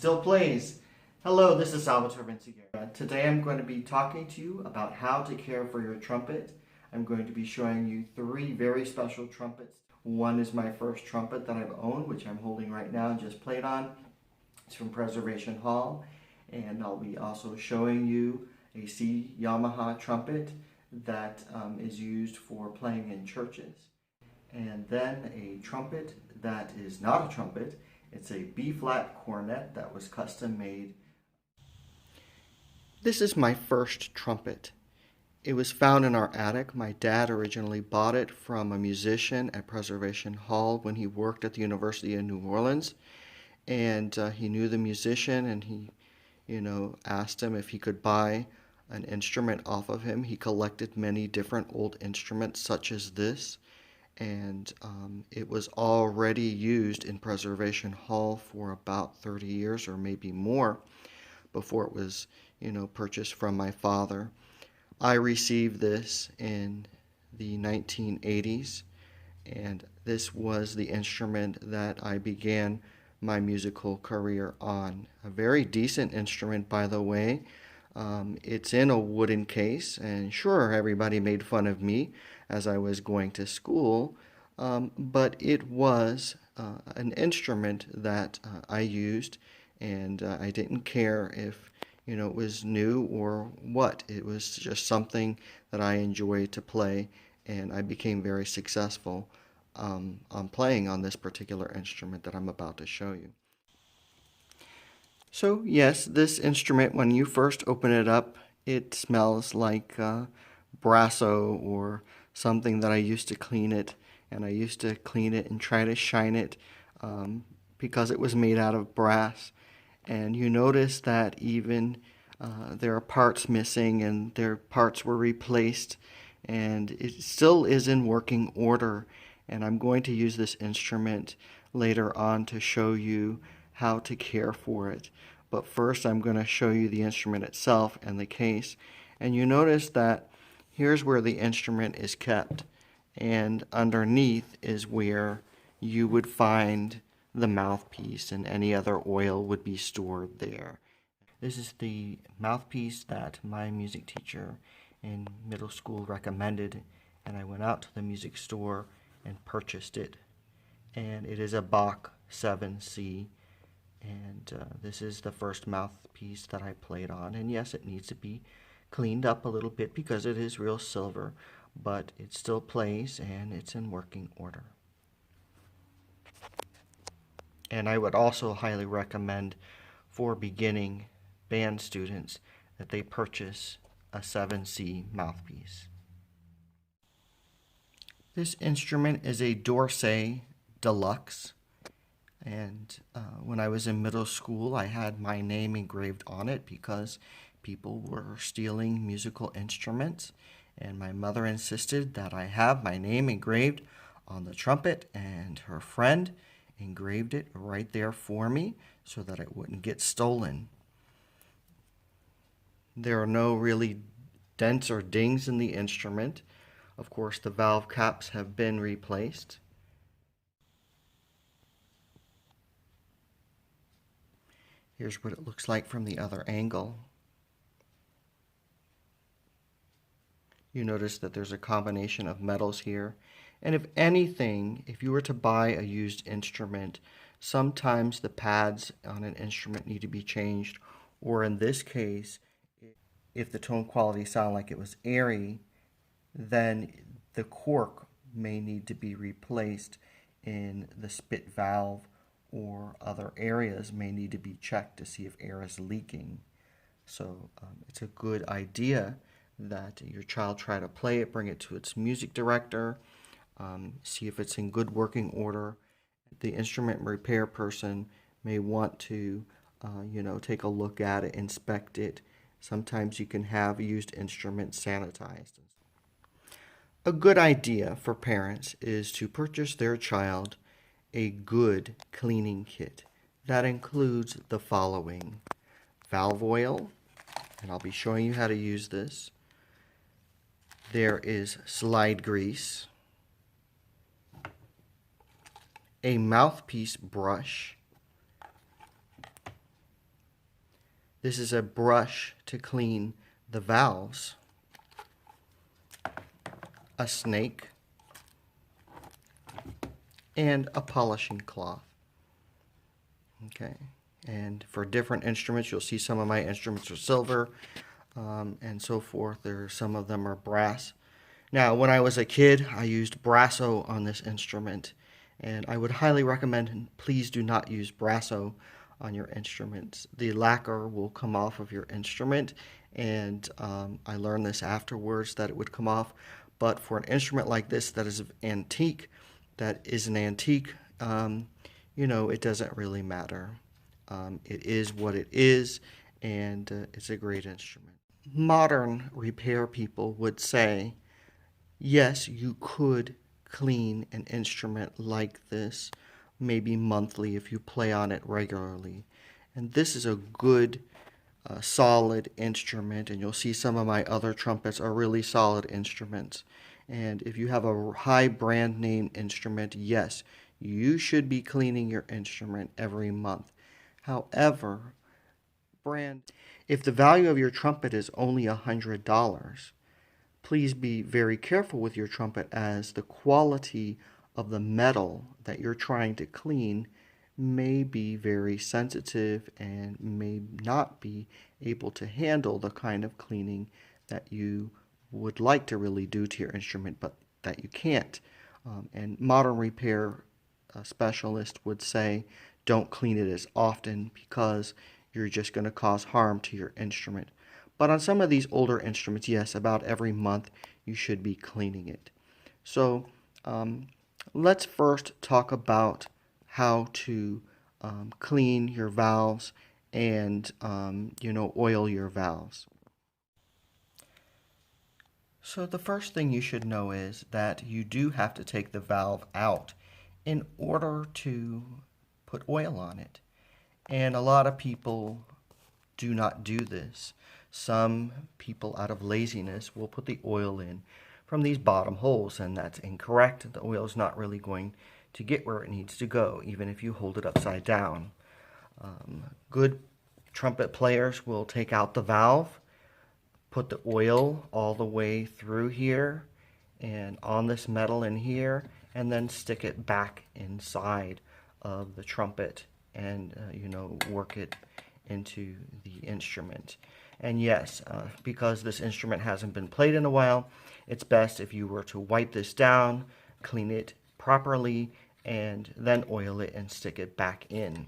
still plays. Hello, this is Salvatore Vinciguerra. Today I'm going to be talking to you about how to care for your trumpet. I'm going to be showing you 3 very special trumpets. One is my first trumpet that I've owned, which I'm holding right now and just played on. It's from Preservation Hall. And I'll be also showing you a C Yamaha trumpet that is used for playing in churches. And then a trumpet that is not a trumpet. It's a B-flat cornet that was custom made. This is my first trumpet. It was found in our attic. My dad originally bought it from a musician at Preservation Hall when he worked at the University of New Orleans. And he knew the musician, and he, asked him if he could buy an instrument off of him. He collected many different old instruments such as this. And it was already used in Preservation Hall for about 30 years or maybe more before it was, purchased from my father. I received this in the 1980s, and this was the instrument that I began my musical career on. A very decent instrument, by the way. It's in a wooden case, and sure, everybody made fun of me as I was going to school, but it was an instrument that I used, and I didn't care if it was new or what. It was just something that I enjoyed to play, and I became very successful on playing on this particular instrument that I'm about to show you. So yes, this instrument, when you first open it up, it smells like Brasso or something that I used to clean it, and I used to clean it and try to shine it because it was made out of brass. And you notice that even there are parts missing and their parts were replaced, and it still is in working order. And I'm going to use this instrument later on to show you how to care for it. But first I'm going to show you the instrument itself and the case. And you notice that here's where the instrument is kept, and underneath is where you would find the mouthpiece, and any other oil would be stored there. This is the mouthpiece that my music teacher in middle school recommended, and I went out to the music store and purchased it. And it is a Bach 7C, and this is the first mouthpiece that I played on. And yes, it needs to be cleaned up a little bit because it is real silver, but it still plays and it's in working order. And I would also highly recommend for beginning band students that they purchase a 7C mouthpiece. This instrument is a Dorsey Deluxe, and when I was in middle school I had my name engraved on it because people were stealing musical instruments, and my mother insisted that I have my name engraved on the trumpet, and her friend engraved it right there for me so that it wouldn't get stolen. There are no really dents or dings in the instrument. Of course, the valve caps have been replaced. Here's what it looks like from the other angle. You notice that there's a combination of metals here. And if anything, if you were to buy a used instrument, sometimes the pads on an instrument need to be changed, or in this case, if the tone quality sounded like it was airy, then the cork may need to be replaced in the spit valve, or other areas may need to be checked to see if air is leaking. So it's a good idea that your child try to play it, bring it to its music director, see if it's in good working order. The instrument repair person may want to, take a look at it, inspect it. Sometimes you can have used instruments sanitized. A good idea for parents is to purchase their child a good cleaning kit. That includes the following: valve oil, and I'll be showing you how to use this. There is slide grease, a mouthpiece brush, This is a brush to clean the valves, a snake, and a polishing cloth. Okay, and for different instruments, you'll see some of my instruments are silver and so forth. Some of them are brass. Now, when I was a kid, I used brasso on this instrument, and I would highly recommend, please do not use brasso on your instruments. The lacquer will come off of your instrument, and I learned this afterwards that it would come off. But for an instrument like this that is antique, it doesn't really matter. It is what it is, and it's a great instrument. Modern repair people would say, yes, you could clean an instrument like this, maybe monthly if you play on it regularly. And this is a good, solid instrument, and you'll see some of my other trumpets are really solid instruments. And if you have a high brand name instrument, yes, you should be cleaning your instrument every month. However, if the value of your trumpet is only $100, please be very careful with your trumpet, as the quality of the metal that you're trying to clean may be very sensitive and may not be able to handle the kind of cleaning that you would like to really do to your instrument, but that you can't. And modern repair specialists would say don't clean it as often because you're just going to cause harm to your instrument. But on some of these older instruments, yes, about every month you should be cleaning it. So let's first talk about how to clean your valves and oil your valves. So the first thing you should know is that you do have to take the valve out in order to put oil on it. And a lot of people do not do this. Some people, out of laziness, will put the oil in from these bottom holes, and that's incorrect. The oil is not really going to get where it needs to go, even if you hold it upside down. Good trumpet players will take out the valve, put the oil all the way through here and on this metal in here, and then stick it back inside of the trumpet and work it into the instrument. And yes, because this instrument hasn't been played in a while, it's best if you were to wipe this down, clean it properly, and then oil it and stick it back in.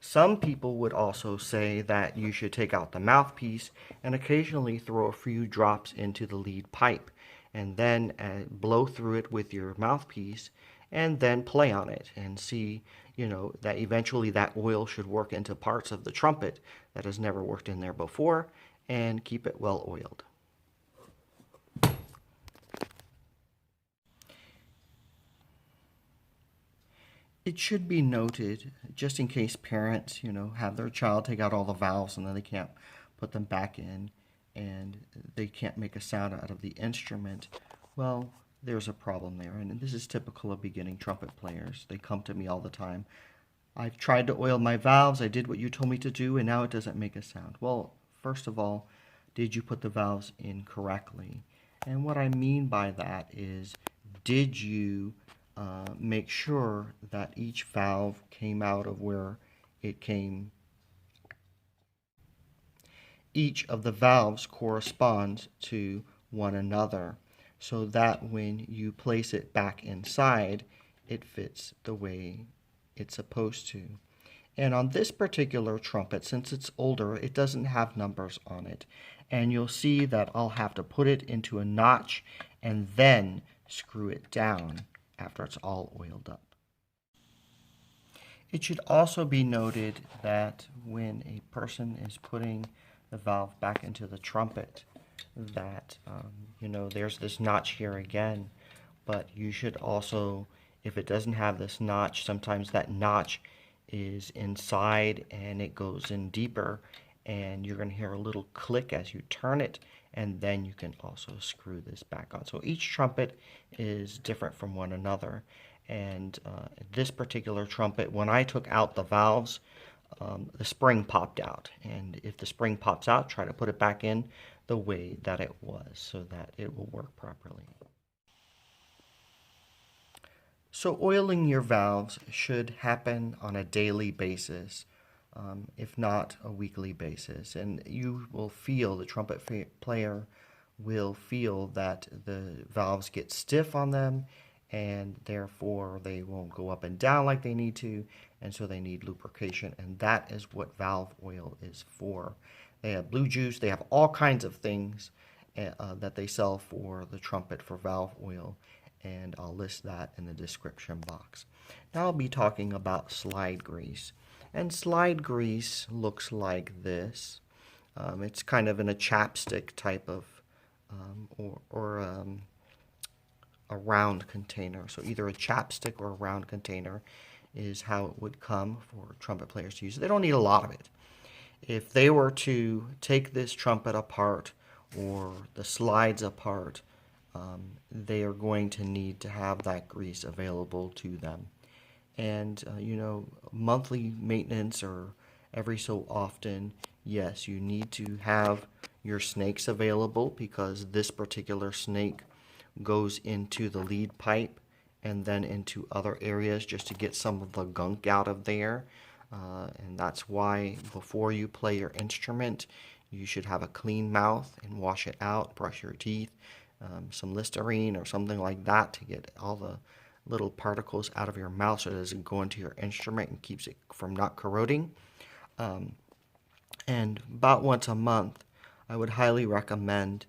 Some people would also say that you should take out the mouthpiece and occasionally throw a few drops into the lead pipe, and then blow through it with your mouthpiece, and then play on it and see that eventually that oil should work into parts of the trumpet that has never worked in there before, and keep it well oiled. It should be noted, just in case parents, have their child take out all the valves and then they can't put them back in and they can't make a sound out of the instrument, well, there's a problem there. And this is typical of beginning trumpet players. They come to me all the time. I've tried to oil my valves, I did what you told me to do, and now it doesn't make a sound. Well, first of all, did you put the valves in correctly? And what I mean by that is, did you make sure that each valve came out of where it came? Each of the valves corresponds to one another, so that when you place it back inside, it fits the way it's supposed to. And on this particular trumpet, since it's older, it doesn't have numbers on it. And you'll see that I'll have to put it into a notch and then screw it down after it's all oiled up. It should also be noted that when a person is putting the valve back into the trumpet, that there's this notch here again, but you should also, if it doesn't have this notch, sometimes that notch is inside and it goes in deeper, and you're going to hear a little click as you turn it, and then you can also screw this back on. So each trumpet is different from one another, and this particular trumpet, when I took out the valves, the spring popped out. And if the spring pops out, try to put it back in the way that it was so that it will work properly. So oiling your valves should happen on a daily basis, if not a weekly basis. And you will feel, the trumpet player will feel that the valves get stiff on them, and therefore they won't go up and down like they need to, and so they need lubrication. And that is what valve oil is for. They have blue juice, they have all kinds of things that they sell for the trumpet for valve oil, and I'll list that in the description box. Now I'll be talking about slide grease. And slide grease looks like this. It's kind of in a chapstick type of, or a round container. So either a chapstick or a round container is how it would come for trumpet players to use. They don't need a lot of it. If they were to take this trumpet apart or the slides apart, they are going to need to have that grease available to them. And, monthly maintenance or every so often, yes, you need to have your snakes available because this particular snake goes into the lead pipe and then into other areas just to get some of the gunk out of there. And that's why before you play your instrument, you should have a clean mouth and wash it out, brush your teeth, some Listerine or something like that to get all the little particles out of your mouth so it doesn't go into your instrument and keeps it from not corroding. And about once a month, I would highly recommend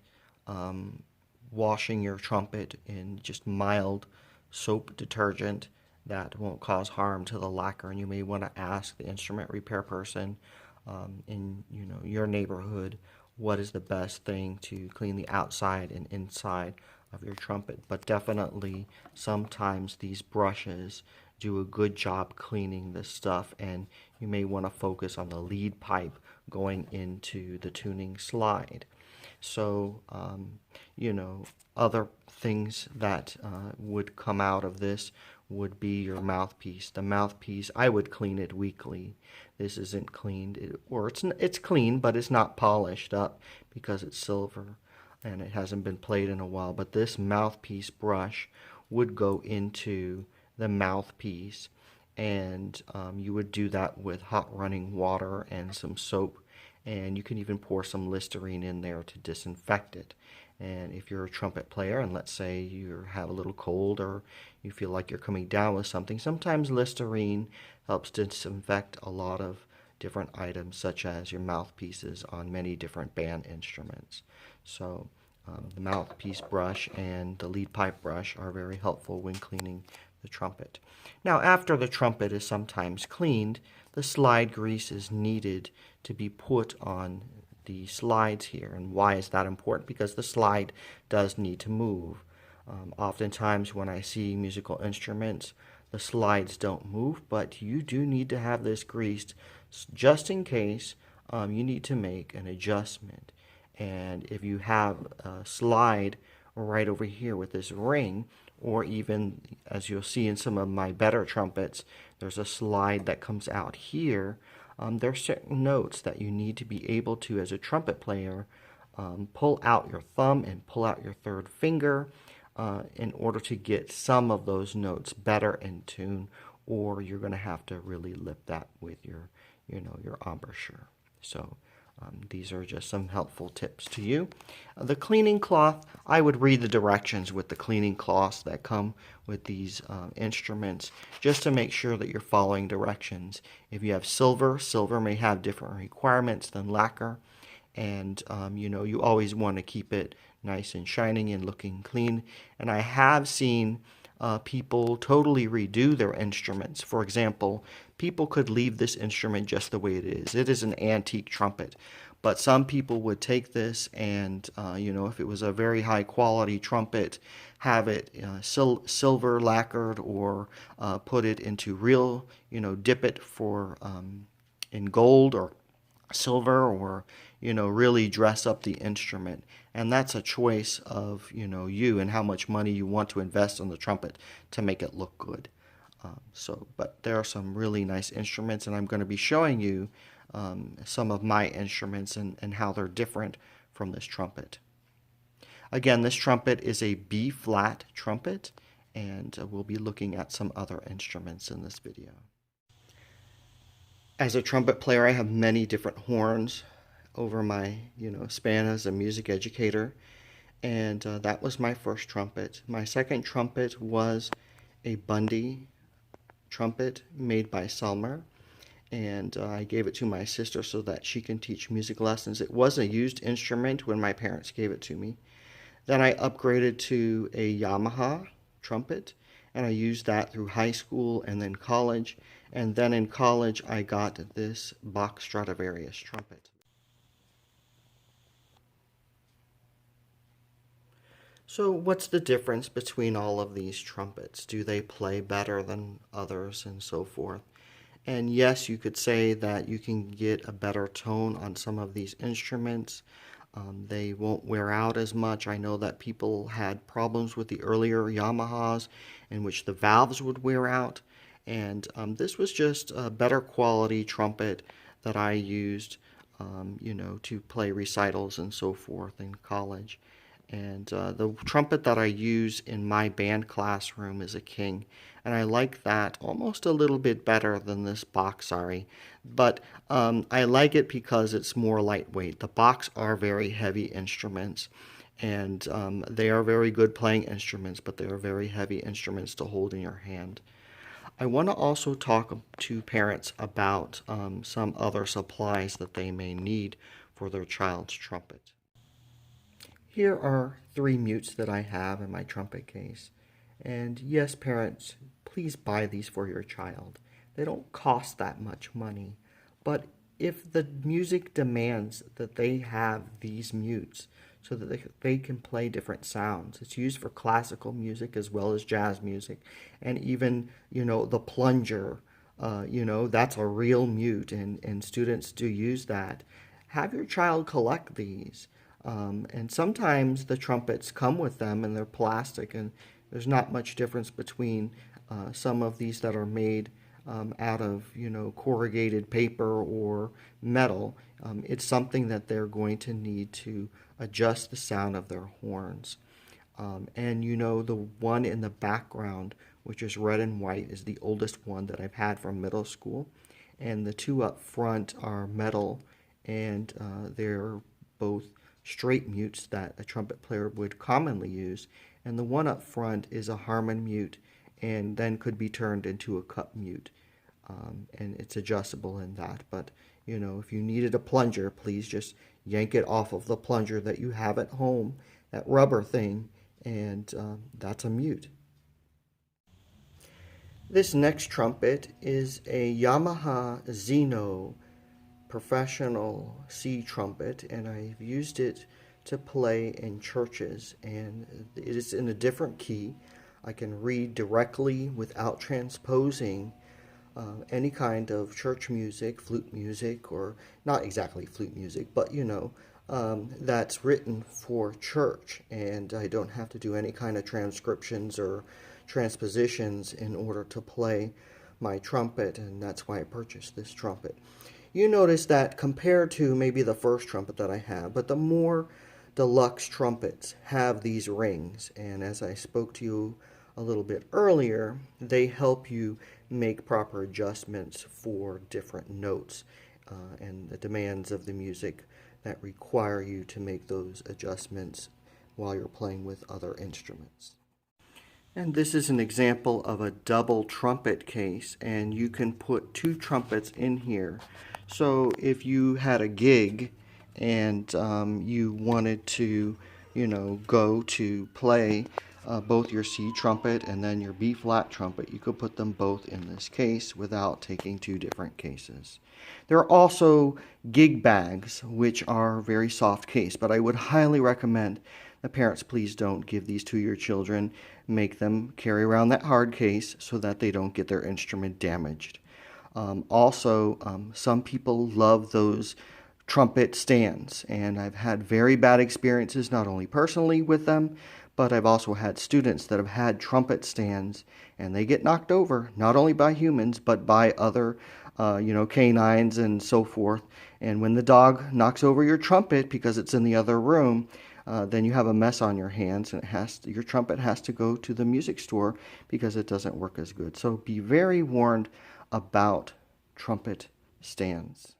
washing your trumpet in just mild soap detergent that won't cause harm to the lacquer. And you may want to ask the instrument repair person in your neighborhood what is the best thing to clean the outside and inside of your trumpet. But definitely sometimes these brushes do a good job cleaning this stuff, and you may want to focus on the lead pipe going into the tuning slide. So, other things that would come out of this would be your mouthpiece. The mouthpiece, I would clean it weekly. This isn't cleaned, it's clean, but it's not polished up because it's silver and it hasn't been played in a while. But this mouthpiece brush would go into the mouthpiece, and you would do that with hot running water and some soap, and you can even pour some Listerine in there to disinfect it. And if you're a trumpet player and let's say you have a little cold or you feel like you're coming down with something, sometimes Listerine helps disinfect a lot of different items such as your mouthpieces on many different band instruments. So the mouthpiece brush and the lead pipe brush are very helpful when cleaning the trumpet. Now after the trumpet is sometimes cleaned, the slide grease is needed to be put on the slides here. And why is that important? Because the slide does need to move. Oftentimes when I see musical instruments, the slides don't move, but you do need to have this greased just in case you need to make an adjustment. And if you have a slide right over here with this ring, or even as you'll see in some of my better trumpets, there's a slide that comes out here. There are certain notes that you need to be able to, as a trumpet player, pull out your thumb and pull out your third finger in order to get some of those notes better in tune, or you're going to have to really lip that with your embouchure. So these are just some helpful tips to you. The cleaning cloth, I would read the directions with the cleaning cloths that come with these instruments just to make sure that you're following directions. If you have silver, silver may have different requirements than lacquer, and you always want to keep it nice and shining and looking clean. And I have seen people totally redo their instruments. For example, people could leave this instrument just the way it is. It is an antique trumpet. But some people would take this and, if it was a very high quality trumpet, have it silver lacquered or put it into real, dip it for in gold or silver, or really dress up the instrument. And that's a choice of you and how much money you want to invest on the trumpet to make it look good. But there are some really nice instruments, and I'm going to be showing you some of my instruments and how they're different from this trumpet. Again, this trumpet is a B-flat trumpet, and we'll be looking at some other instruments in this video. As a trumpet player, I have many different horns over my, span as a music educator, and that was my first trumpet. My second trumpet was a Bundy trumpet made by Selmer, and I gave it to my sister so that she can teach music lessons. It was a used instrument when my parents gave it to me. Then I upgraded to a Yamaha trumpet, and I used that through high school and then college. And then in college, I got this Bach Stradivarius trumpet. So what's the difference between all of these trumpets? Do they play better than others and so forth? And yes, you could say that you can get a better tone on some of these instruments. They won't wear out as much. I know that people had problems with the earlier Yamahas in which the valves would wear out. And this was just a better quality trumpet that I used, to play recitals and so forth in college. And the trumpet that I use in my band classroom is a King. And I like that almost a little bit better than this Bach, sorry. But I like it because it's more lightweight. The Bachs are very heavy instruments. And they are very good playing instruments, but they are very heavy instruments to hold in your hand. I want to also talk to parents about some other supplies that they may need for their child's trumpet. Here are 3 mutes that I have in my trumpet case. And yes, parents, please buy these for your child. They don't cost that much money. But if the music demands that they have these mutes so that they can play different sounds, it's used for classical music as well as jazz music. And even, the plunger, that's a real mute, and students do use that. Have your child collect these. And sometimes the trumpets come with them and they're plastic, and there's not much difference between some of these that are made out of, corrugated paper or metal. It's something that they're going to need to adjust the sound of their horns. And the one in the background, which is red and white, is the oldest one that I've had from middle school. And the 2 up front are metal, and they're both straight mutes that a trumpet player would commonly use. And the one up front is a Harmon mute and then could be turned into a cup mute. And it's adjustable in that. But, if you needed a plunger, please just yank it off of the plunger that you have at home, that rubber thing, and that's a mute. This next trumpet is a Yamaha Zeno professional C trumpet, and I've used it to play in churches, and it is in a different key. I can read directly without transposing any kind of church music, flute music, or not exactly flute music, but that's written for church, and I don't have to do any kind of transcriptions or transpositions in order to play my trumpet, and that's why I purchased this trumpet. You notice that compared to maybe the first trumpet that I have, but the more deluxe trumpets have these rings, and as I spoke to you a little bit earlier, they help you make proper adjustments for different notes and the demands of the music that require you to make those adjustments while you're playing with other instruments. And this is an example of a double trumpet case, and you can put 2 trumpets in here. So if you had a gig and you wanted to, go to play both your C trumpet and then your B flat trumpet, you could put them both in this case without taking 2 different cases. There are also gig bags, which are very soft case, but I would highly recommend that parents please don't give these to your children. Make them carry around that hard case so that they don't get their instrument damaged. Some people love those trumpet stands, and I've had very bad experiences not only personally with them, but I've also had students that have had trumpet stands, and they get knocked over, not only by humans, but by other, canines and so forth. And when the dog knocks over your trumpet because it's in the other room, then you have a mess on your hands, and your trumpet has to go to the music store because it doesn't work as good. So be very warned about trumpet stands.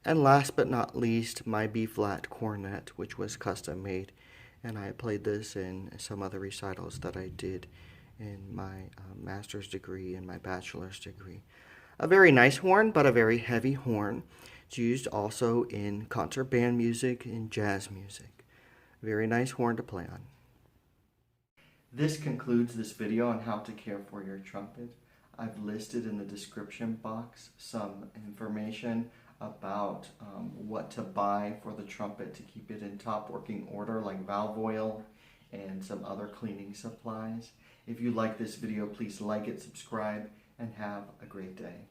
And last but not least, my B-flat cornet, which was custom made. And I played this in some other recitals that I did in my master's degree and my bachelor's degree. A very nice horn, but a very heavy horn. It's used also in concert band music and jazz music. Very nice horn to play on. This concludes this video on how to care for your trumpet. I've listed in the description box some information about what to buy for the trumpet to keep it in top working order, like valve oil and some other cleaning supplies. If you like this video, please like it, subscribe, and have a great day.